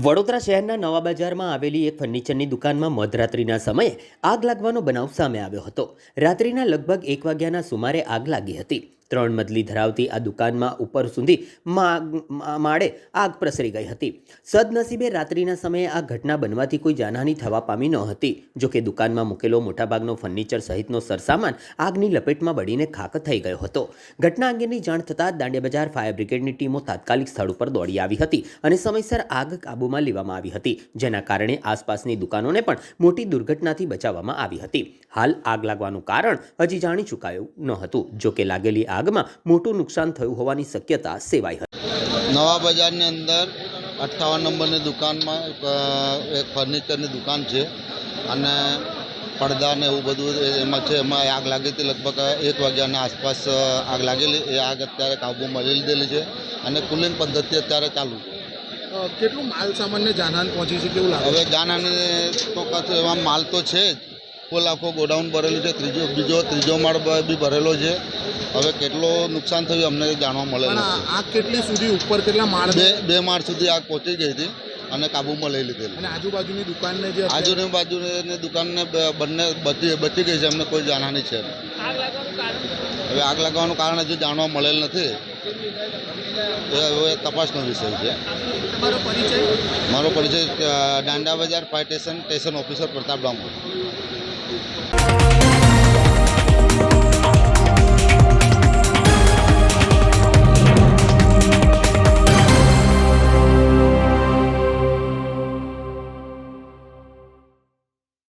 વડોદરા શહેરના નવા બજારમાં આવેલી એક ફર્નિચરની દુકાનમાં મધરાત્રિના સમયે આગ લાગવાનો બનાવ સામે આવ્યો હતો। રાત્રિના લગભગ 1 વાગ્યાના સુમારે આગ લાગી હતી। 3 મજલી ધરાવતી આ દુકાનમાં ઉપર સુધી માળે આગ પ્રસરી ગઈ હતી। સદનસીબે રાત્રિના સમયે આ ઘટના બનવાથી કોઈ જાનહાનિ થવા પામી ન હતી। જોકે દુકાનમાં મૂકેલો મોટાભાગનો ફર્નિચર સહિતનો સરસામાન આગની લપેટમાં બળીને ખાખ થઈ ગયો હતો। ઘટના અંગેની જાણ થતાં દાંડિયા બજાર ફાયર બ્રિગેડની ટીમો તાત્કાલિક સ્થળ ઉપર દોડી આવી હતી અને સમયસર આગ કાબૂમાં લેવામાં આવી હતી, જેના કારણે આસપાસની દુકાનોને પણ મોટી દુર્ઘટનાથી બચાવવામાં આવી હતી। હાલ આગ લાગવાનું કારણ હજી જાણી ચૂકાયું ન હતું। જોકે લાગેલી આગમાં મોટું નુકસાન થયું હોવાની શક્યતા સેવાઈ હતી। નવા બજારની અંદર 58 નંબરની દુકાનમાં એક ફર્નિચરની દુકાન છે અને પડદા ને એવું બધું એમાં છે। એમાં આગ લાગી હતી લગભગ 1 વાગ્યાના આસપાસ આગ લાગેલી। એ આગ અત્યારે કાબૂમાં લઈ લીધેલી છે અને કુલિંગ પદ્ધતિ અત્યારે ચાલુ છે। કેટલું માલ સામાનને જાનહાનિ પહોંચી છે, કેવું લાગે? હવે જાનહાનિ તો એમાં માલ તો છે જ, ફૂલ આખો ગોડાઉન ભરેલું છે, ત્રીજો માળ બી ભરેલો છે। હવે કેટલો નુકસાન થયું અમને જાણવા મળે નથી। આગ કેટલી સુધી ઉપર, કેટલા માળ? બે માળ સુધી આગ પહોંચી ગઈ હતી અને કાબૂમાં લઈ લીધેલી। અને આજુબાજુની દુકાનને બાજુની દુકાનને બંને બચી ગઈ છે, અમને કોઈ જાનહાનિ છે નહીં। હવે આગ લાગવાનું કારણ હજુ જાણવા મળેલ નથી, હવે તપાસનો વિષય છે। મારો પરિચય દાંડિયા બજાર fire station officer Pratap Damor.